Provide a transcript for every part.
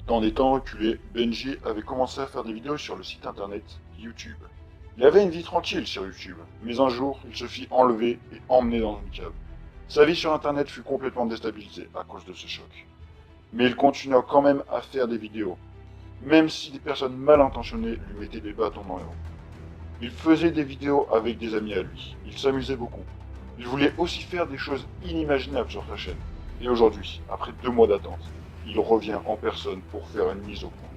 Dans des temps reculés, Benji avait commencé à faire des vidéos sur le site internet YouTube. Il avait une vie tranquille sur YouTube, mais un jour, il se fit enlever et emmener dans une cave. Sa vie sur internet fut complètement déstabilisée à cause de ce choc. Mais il continua quand même à faire des vidéos, même si des personnes mal intentionnées lui mettaient des bâtons dans les roues. Il faisait des vidéos avec des amis à lui, il s'amusait beaucoup. Il voulait aussi faire des choses inimaginables sur sa chaîne. Et aujourd'hui, après 2 mois d'attente, il revient en personne pour faire une mise au point.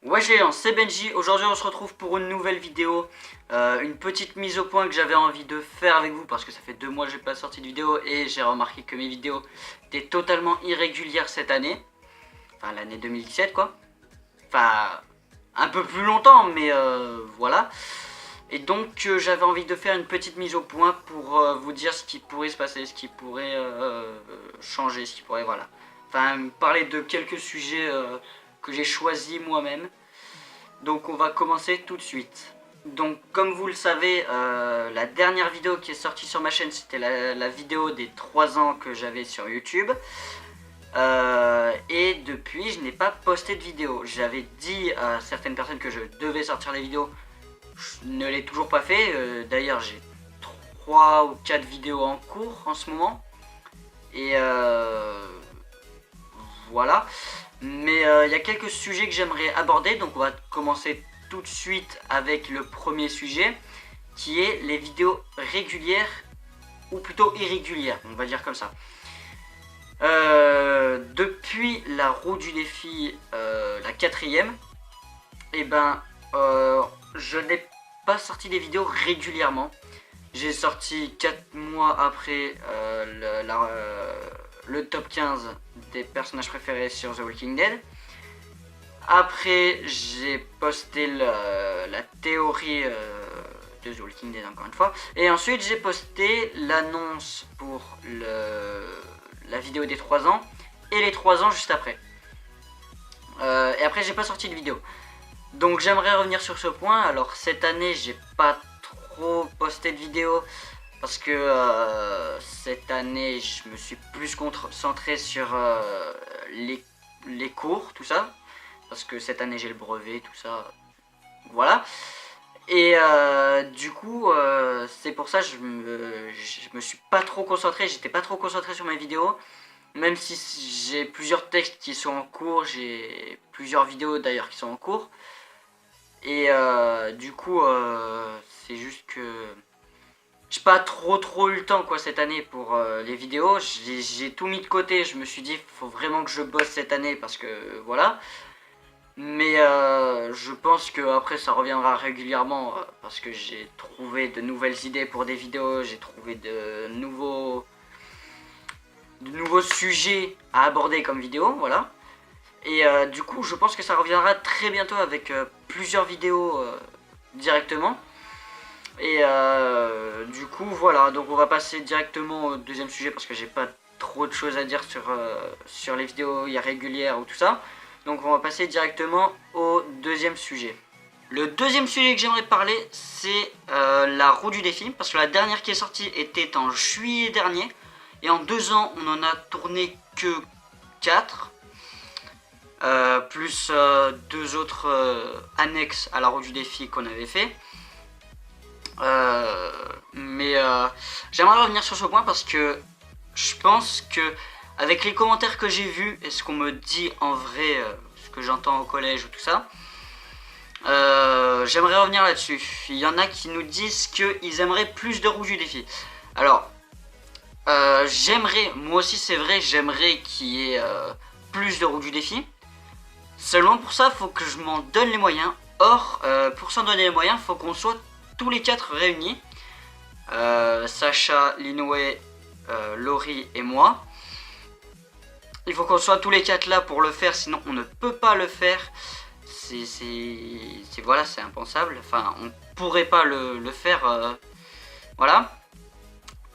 Ouais géant, c'est Benji, aujourd'hui on se retrouve pour une nouvelle vidéo, une petite mise au point que j'avais envie de faire avec vous parce que ça fait 2 mois que j'ai pas sorti de vidéo et j'ai remarqué que mes vidéos étaient totalement irrégulières cette année, enfin l'année 2017 quoi, enfin un peu plus longtemps mais voilà. Et donc j'avais envie de faire une petite mise au point pour vous dire ce qui pourrait se passer, ce qui pourrait changer, ce qui pourrait, voilà. Enfin, parler de quelques sujets que j'ai choisis moi-même. Donc on va commencer tout de suite. Donc comme vous le savez, la dernière vidéo qui est sortie sur ma chaîne, c'était la vidéo des 3 ans que j'avais sur YouTube. Et depuis, je n'ai pas posté de vidéo. J'avais dit à certaines personnes que je devais sortir des vidéos. Je ne l'ai toujours pas fait, d'ailleurs j'ai 3 ou 4 vidéos en cours en ce moment. Et voilà. Mais il y a quelques sujets que j'aimerais aborder, donc on va commencer tout de suite avec le premier sujet, qui est les vidéos régulières, ou plutôt irrégulières, on va dire comme ça. Depuis la roue du défi, la 4ème, et ben je n'ai pas sorti des vidéos régulièrement. J'ai sorti 4 mois après le top 15 des personnages préférés sur The Walking Dead. Après j'ai posté la théorie de The Walking Dead encore une fois. Et ensuite j'ai posté l'annonce pour la vidéo des 3 ans. Et les 3 ans juste après. Et après j'ai pas sorti de vidéo. Donc j'aimerais revenir sur ce point. Alors cette année j'ai pas trop posté de vidéos parce que cette année je me suis plus concentré sur les cours, tout ça, parce que cette année j'ai le brevet, tout ça, voilà. Et du coup c'est pour ça que je me suis pas trop concentré, j'étais pas trop concentré sur mes vidéos. Même si j'ai plusieurs textes qui sont en cours, j'ai plusieurs vidéos d'ailleurs qui sont en cours. Et du coup, c'est juste que j'ai pas trop eu le temps quoi cette année pour les vidéos. J'ai tout mis de côté. Je me suis dit, faut vraiment que je bosse cette année parce que voilà. Mais je pense que après ça reviendra régulièrement parce que j'ai trouvé de nouvelles idées pour des vidéos. J'ai trouvé de nouveaux sujets à aborder comme vidéo, voilà. Et du coup je pense que ça reviendra très bientôt avec plusieurs vidéos directement. Et du coup voilà, donc on va passer directement au deuxième sujet parce que j'ai pas trop de choses à dire sur les vidéos irrégulières ou tout ça. Donc on va passer directement au deuxième sujet. Le deuxième sujet que j'aimerais parler, c'est la roue du défi, parce que la dernière qui est sortie était en juillet dernier. Et en 2 ans, on en a tourné que 4. Plus 2 autres annexes à la roue du défi qu'on avait fait. Mais j'aimerais revenir sur ce point parce que je pense que avec les commentaires que j'ai vus et ce qu'on me dit en vrai, ce que j'entends au collège ou tout ça, j'aimerais revenir là-dessus. Il y en a qui nous disent qu'ils aimeraient plus de roues du défi. Alors, j'aimerais, moi aussi c'est vrai, j'aimerais qu'il y ait plus de roues du défi. Seulement pour ça, il faut que je m'en donne les moyens. Or, pour s'en donner les moyens, il faut qu'on soit tous les 4 réunis. Sacha, Linoé, Laurie et moi. Il faut qu'on soit tous les 4 là pour le faire, sinon on ne peut pas le faire. Voilà, c'est impensable. Enfin, on pourrait pas le faire. Voilà.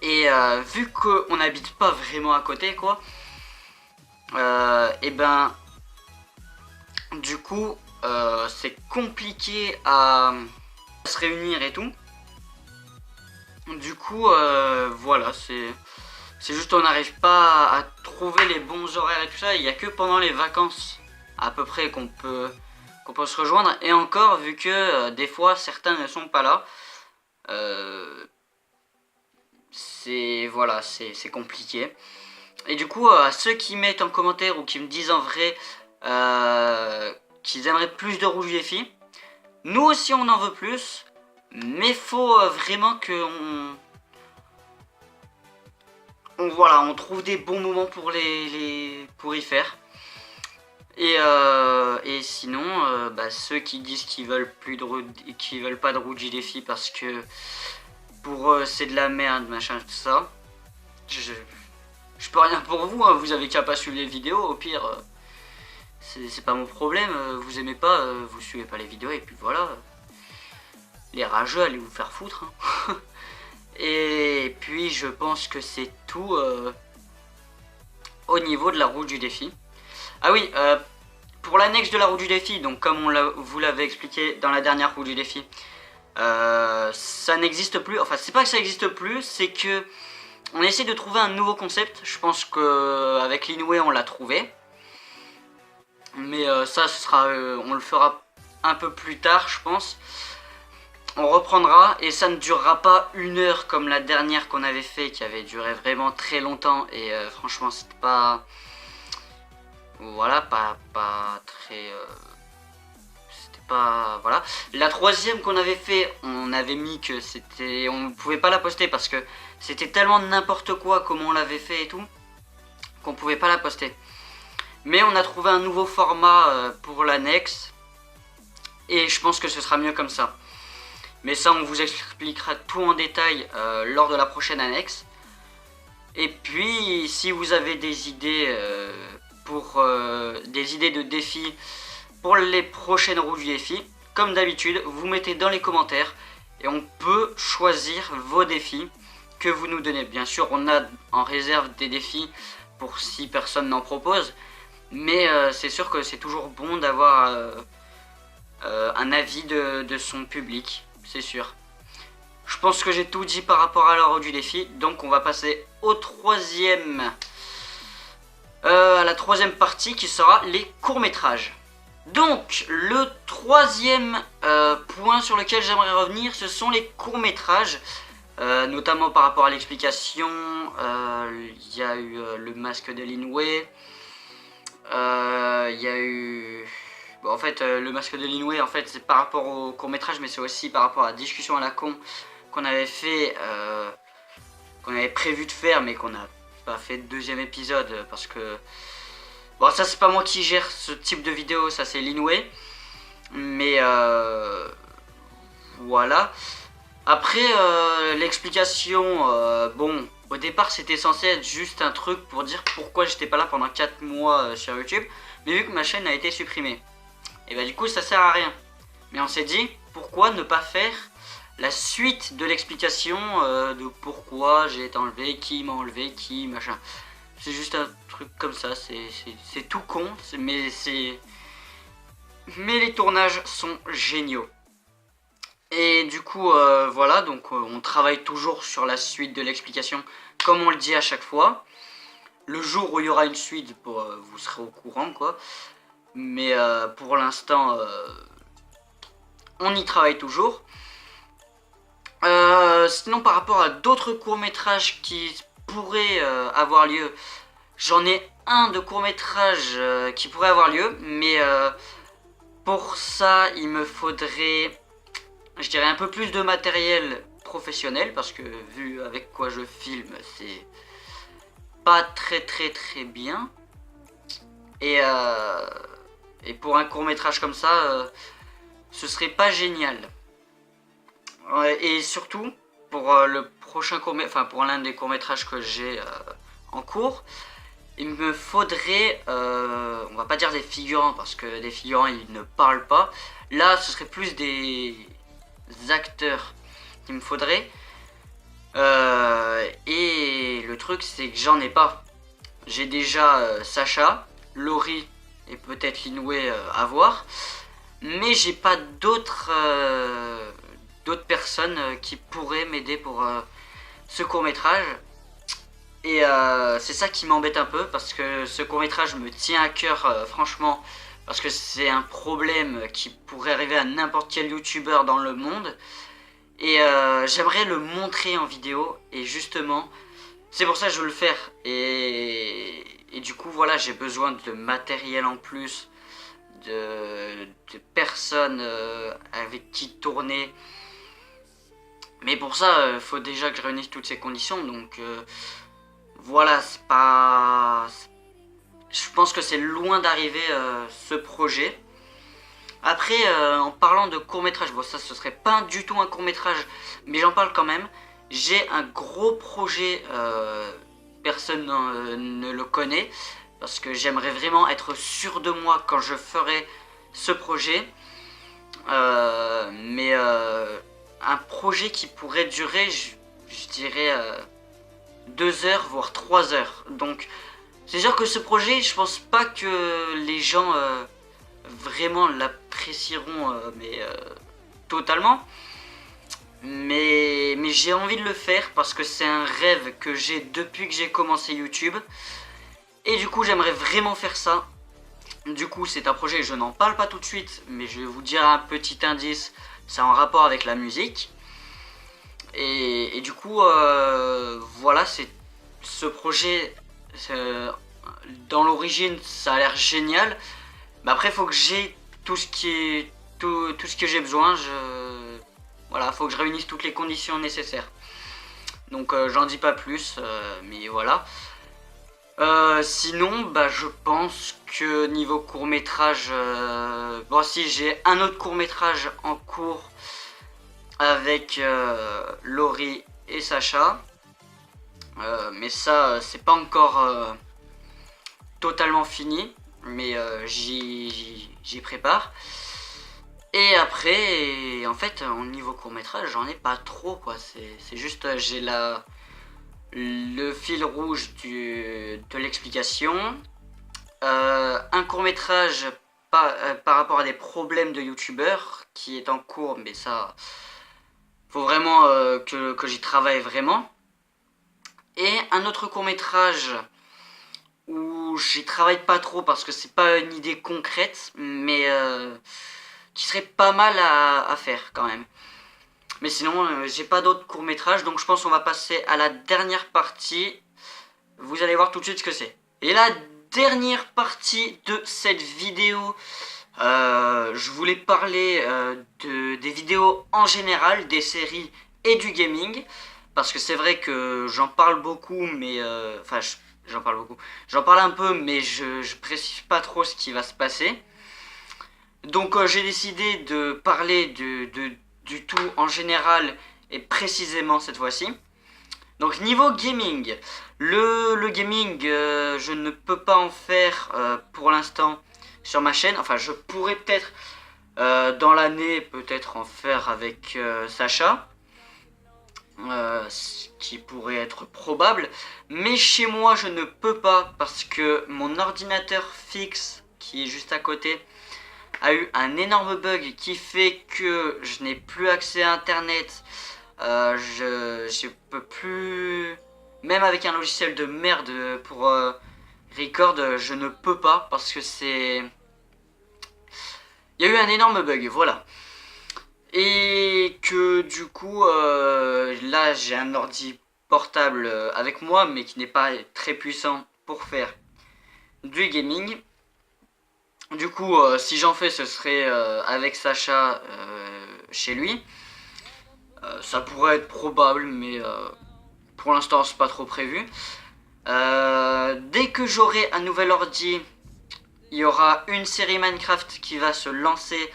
Et vu qu'on n'habite pas vraiment à côté, quoi, et ben, du coup, c'est compliqué à se réunir et tout. Du coup, voilà, c'est juste on n'arrive pas à trouver les bons horaires et tout ça, il n'y a que pendant les vacances à peu près qu'on peut se rejoindre. Et encore, vu que des fois certains ne sont pas là, voilà, c'est compliqué. Et du coup, à ceux qui mettent en commentaire ou qui me disent en vrai qu'ils aimeraient plus de Rouge Défi, nous aussi on en veut plus, mais faut vraiment que voilà, on trouve des bons moments pour pour y faire. Et sinon, ceux qui disent qu'ils veulent pas de Rouge Défi parce que pour eux c'est de la merde, machin, tout ça, je peux rien pour vous, hein, vous avez qu'à pas suivre les vidéos, au pire, c'est pas mon problème, vous aimez pas, vous suivez pas les vidéos, et puis voilà. Les rageux, allez vous faire foutre. Hein. Et puis je pense que c'est tout au niveau de la roue du défi. Ah oui, pour l'annexe de la roue du défi, donc comme vous l'avez expliqué dans la dernière roue du défi, ça n'existe plus, enfin c'est pas que ça n'existe plus, c'est que on essaie de trouver un nouveau concept. Je pense qu'avec l'Inoue on l'a trouvé. Mais ça ce sera, on le fera un peu plus tard je pense. On reprendra et ça ne durera pas 1 heure comme la dernière qu'on avait fait qui avait duré vraiment très longtemps et franchement c'était pas... Voilà, pas très... C'était pas... Voilà. La troisième qu'on avait fait, on avait mis que c'était... On ne pouvait pas la poster parce que c'était tellement n'importe quoi comment on l'avait fait et tout qu'on pouvait pas la poster. Mais on a trouvé un nouveau format pour l'annexe et je pense que ce sera mieux comme ça. Mais ça on vous expliquera tout en détail lors de la prochaine annexe. Et puis si vous avez des idées des idées de défis pour les prochaines roues du défi, comme d'habitude vous mettez dans les commentaires et on peut choisir vos défis que vous nous donnez. Bien sûr on a en réserve des défis pour si personne n'en propose, mais c'est sûr que c'est toujours bon d'avoir un avis de son public. C'est sûr. Je pense que j'ai tout dit par rapport à l'heure du défi. Donc on va passer au à la troisième partie qui sera les courts-métrages. Donc le troisième point sur lequel j'aimerais revenir, ce sont les courts-métrages. Notamment par rapport à l'explication. Il y a eu le masque de l'Inoue. Il y a eu... Bon, en fait, le masque de l'Inoue, en fait, c'est par rapport au court-métrage, mais c'est aussi par rapport à la discussion à la con qu'on avait fait, qu'on avait prévu de faire, mais qu'on n'a pas fait de deuxième épisode, parce que... Bon, ça, c'est pas moi qui gère ce type de vidéo, ça, c'est l'Inoue. Mais, voilà. Après, l'explication, bon, au départ, c'était censé être juste un truc pour dire pourquoi j'étais pas là pendant 4 mois sur YouTube, mais vu que ma chaîne a été supprimée. Et bah du coup ça sert à rien. Mais on s'est dit pourquoi ne pas faire la suite de l'explication de pourquoi j'ai été enlevé, qui m'a enlevé, qui machin. C'est juste un truc comme ça, c'est tout con, mais les tournages sont géniaux. Et du coup voilà, donc on travaille toujours sur la suite de l'explication comme on le dit à chaque fois. Le jour où il y aura une suite, vous serez au courant quoi. Mais pour l'instant, on y travaille toujours. Sinon, par rapport à d'autres courts-métrages qui pourraient avoir lieu, j'en ai un de court-métrage qui pourrait avoir lieu. Mais pour ça, il me faudrait, je dirais, un peu plus de matériel professionnel. Parce que vu avec quoi je filme, c'est pas très bien. Et pour un court-métrage comme ça, ce serait pas génial. Et surtout, pour le prochain court-métrage, enfin pour l'un des courts-métrages que j'ai en cours, il me faudrait, on va pas dire des figurants, parce que des figurants ils ne parlent pas. Là, ce serait plus des acteurs qu'il me faudrait. Et le truc, c'est que j'en ai pas. J'ai déjà Sacha, Laurie et peut-être l'Inoue à voir, mais j'ai pas d'autres personnes qui pourraient m'aider pour ce court métrage. Et c'est ça qui m'embête un peu parce que ce court-métrage me tient à cœur, franchement, parce que c'est un problème qui pourrait arriver à n'importe quel youtubeur dans le monde. Et j'aimerais le montrer en vidéo. Et justement, c'est pour ça que je veux le faire. Et du coup, voilà, j'ai besoin de matériel en plus, de personnes avec qui tourner. Mais pour ça, il faut déjà que je réunisse toutes ces conditions. Donc voilà, c'est pas... Je pense que c'est loin d'arriver ce projet. Après, en parlant de court-métrage, bon ça ce serait pas du tout un court-métrage, mais j'en parle quand même. J'ai un gros projet, personne ne le connaît, parce que j'aimerais vraiment être sûr de moi quand je ferai ce projet. Mais un projet qui pourrait durer, je dirais, 2 heures, voire 3 heures. Donc, c'est sûr que ce projet, je pense pas que les gens vraiment l'apprécieront, mais totalement. Mais j'ai envie de le faire parce que c'est un rêve que j'ai depuis que j'ai commencé YouTube. Et du coup, j'aimerais vraiment faire ça. Du coup, c'est un projet, je n'en parle pas tout de suite, mais je vais vous dire un petit indice. C'est en rapport avec la musique. Et du coup, voilà, c'est ce projet. Dans l'origine, ça a l'air génial. Mais après, il faut que j'ai tout ce que j'ai besoin. Voilà, faut que je réunisse toutes les conditions nécessaires. Donc, j'en dis pas plus, mais voilà. Sinon, bah, je pense que niveau court-métrage, bon, si j'ai un autre court-métrage en cours avec Laurie et Sacha, mais ça, c'est pas encore totalement fini, mais j'y prépare. Et après, en fait, au niveau court-métrage, j'en ai pas trop, quoi. C'est juste, j'ai le fil rouge de l'explication, un court-métrage par rapport à des problèmes de youtubeurs qui est en cours, mais ça, faut vraiment que j'y travaille vraiment. Et un autre court-métrage où j'y travaille pas trop parce que c'est pas une idée concrète, mais qui serait pas mal à faire quand même. Mais sinon, j'ai pas d'autres courts-métrages, donc je pense qu'on va passer à la dernière partie. Vous allez voir tout de suite ce que c'est. Et la dernière partie de cette vidéo, je voulais parler des vidéos en général, des séries et du gaming. Parce que c'est vrai que j'en parle beaucoup, mais... Enfin, j'en parle beaucoup. J'en parle un peu, mais je précise pas trop ce qui va se passer. Donc j'ai décidé de parler du tout en général et précisément cette fois-ci. Donc niveau gaming, le gaming, je ne peux pas en faire pour l'instant sur ma chaîne. Enfin, je pourrais peut-être dans l'année peut-être en faire avec Sacha. Ce qui pourrait être probable. Mais chez moi, je ne peux pas parce que mon ordinateur fixe qui est juste à côté a eu un énorme bug qui fait que je n'ai plus accès à internet. Je peux plus, même avec un logiciel de merde pour record, je ne peux pas parce que c'est... Il y a eu un énorme bug, voilà. Et que du coup, là j'ai un ordi portable avec moi mais qui n'est pas très puissant pour faire du gaming. Du coup, si j'en fais, ce serait avec Sacha chez lui. Ça pourrait être probable, mais pour l'instant, c'est pas trop prévu. Dès que j'aurai un nouvel ordi, il y aura une série Minecraft qui va se lancer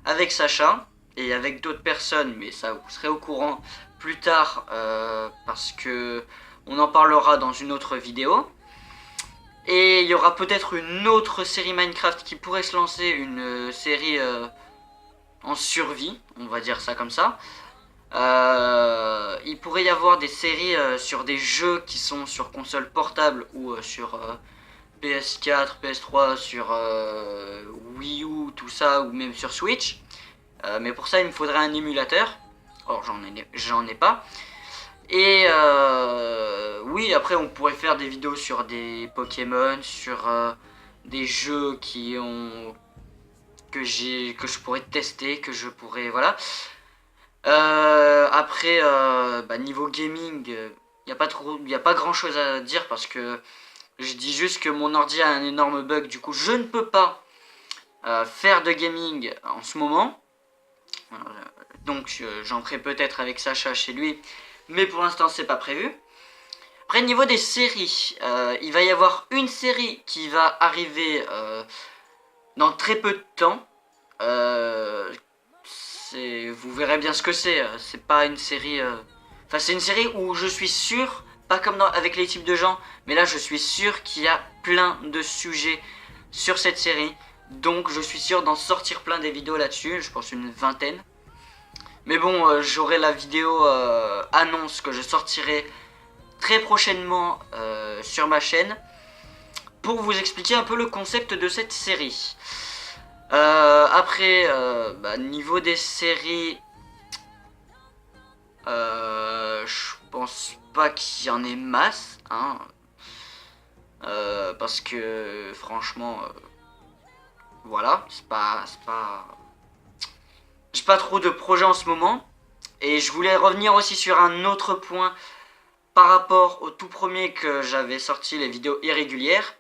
avec Sacha et avec d'autres personnes, mais ça vous serez au courant plus tard parce que on en parlera dans une autre vidéo. Et il y aura peut-être une autre série Minecraft qui pourrait se lancer, une série en survie, on va dire ça comme ça. Il pourrait y avoir des séries sur des jeux qui sont sur console portable ou sur PS4, PS3, sur Wii U, tout ça, ou même sur Switch. Mais pour ça, il me faudrait un émulateur. Or, j'en ai pas. Et oui, après on pourrait faire des vidéos sur des Pokémon, sur des jeux que je pourrais tester, que je pourrais voilà. Après niveau gaming, il y a pas grand chose à dire parce que je dis juste que mon ordi a un énorme bug, du coup je ne peux pas faire de gaming en ce moment. Donc j'en ferai peut-être avec Sacha chez lui, mais pour l'instant c'est pas prévu. Après niveau des séries, il va y avoir une série qui va arriver dans très peu de temps. Vous verrez bien ce que c'est. C'est pas une série. Enfin, c'est une série où je suis sûr, pas comme avec les types de gens, mais là je suis sûr qu'il y a plein de sujets sur cette série. Donc je suis sûr d'en sortir plein des vidéos là-dessus. Je pense une vingtaine. Mais bon, j'aurai la vidéo annonce que je sortirai très prochainement sur ma chaîne pour vous expliquer un peu le concept de cette série. Après, niveau des séries, je pense pas qu'il y en ait masse, hein, parce que franchement, voilà, j'ai pas trop de projets en ce moment. Et je voulais revenir aussi sur un autre point par rapport au tout premier que j'avais sorti, les vidéos irrégulières.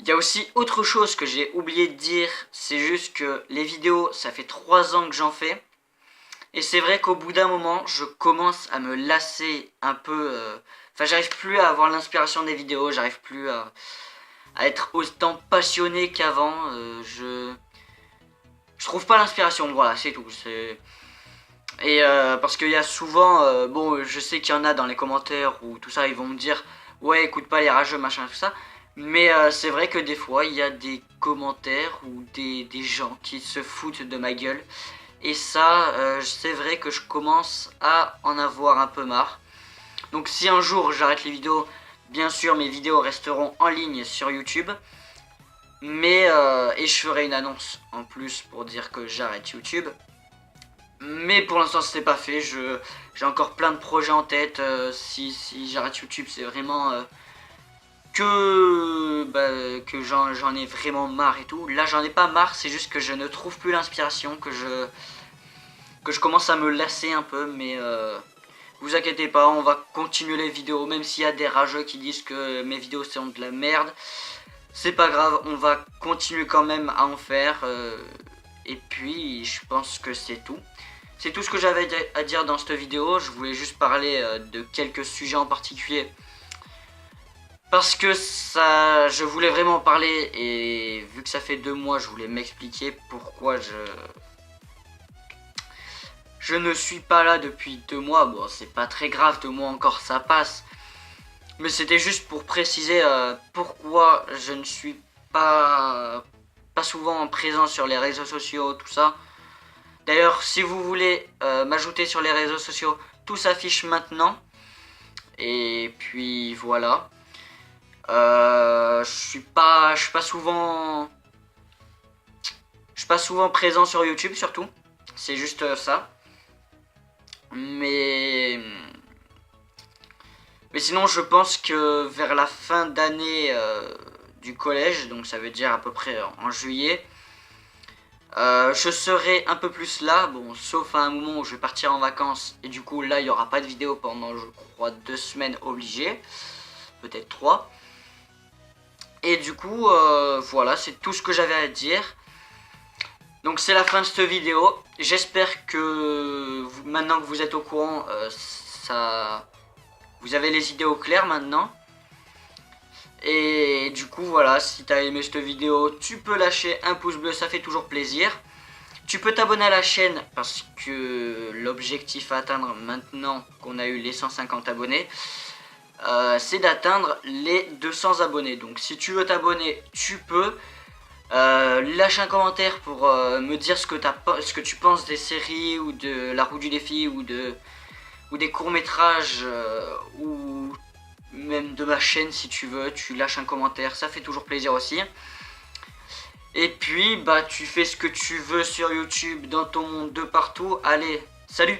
Il y a aussi autre chose que j'ai oublié de dire, c'est juste que les vidéos, ça fait 3 ans que j'en fais. Et c'est vrai qu'au bout d'un moment, je commence à me lasser un peu. Enfin, j'arrive plus à avoir l'inspiration des vidéos, j'arrive plus à être autant passionné qu'avant. Je trouve pas l'inspiration, voilà, c'est tout. Et parce qu'il y a souvent, bon, je sais qu'il y en a dans les commentaires ou tout ça, ils vont me dire, ouais, écoute pas les rageux, machin, tout ça. Mais c'est vrai que des fois, il y a des commentaires ou des gens qui se foutent de ma gueule. Et ça, c'est vrai que je commence à en avoir un peu marre. Donc si un jour j'arrête les vidéos, bien sûr, mes vidéos resteront en ligne sur YouTube. Mais, et je ferai une annonce en plus pour dire que j'arrête YouTube. Mais pour l'instant c'est pas fait, j'ai encore plein de projets en tête. Si j'arrête YouTube, c'est vraiment que j'en ai vraiment marre et tout. Là j'en ai pas marre, c'est juste que je ne trouve plus l'inspiration, que je commence à me lasser un peu. Mais vous inquiétez pas, on va continuer les vidéos, même s'il y a des rageux qui disent que mes vidéos sont de la merde. C'est pas grave, on va continuer quand même à en faire. Et puis je pense que c'est tout. C'est tout ce que j'avais à dire dans cette vidéo. Je voulais juste parler de quelques sujets en particulier. Parce que ça, je voulais vraiment parler. Et vu que ça fait 2 mois, je voulais m'expliquer pourquoi je ne suis pas là depuis 2 mois. Bon, c'est pas très grave, 2 mois encore, ça passe. Mais c'était juste pour préciser pourquoi je ne suis pas souvent présent sur les réseaux sociaux, tout ça. D'ailleurs, si vous voulez m'ajouter sur les réseaux sociaux, tout s'affiche maintenant. Et puis voilà. Je suis pas souvent présent sur YouTube surtout. C'est juste ça. Mais sinon, je pense que vers la fin d'année du collège, donc ça veut dire à peu près en juillet, je serai un peu plus là, bon, sauf à un moment où je vais partir en vacances. Et du coup, là, il n'y aura pas de vidéo pendant, je crois, 2 semaines obligées. Peut-être 3. Et du coup, voilà, c'est tout ce que j'avais à dire. Donc c'est la fin de cette vidéo. J'espère que maintenant que vous êtes au courant, vous avez les idées au clair maintenant. Et du coup voilà, si t'as aimé cette vidéo, tu peux lâcher un pouce bleu, ça fait toujours plaisir. Tu peux t'abonner à la chaîne parce que l'objectif à atteindre maintenant qu'on a eu les 150 abonnés, c'est d'atteindre les 200 abonnés. Donc si tu veux t'abonner, tu peux. Lâche un commentaire pour me dire ce que tu penses des séries ou de la roue du défi ou des courts-métrages ou même de ma chaîne. Si tu veux, tu lâches un commentaire, ça fait toujours plaisir aussi. Et puis bah tu fais ce que tu veux sur YouTube, dans ton monde, de partout. Allez, salut!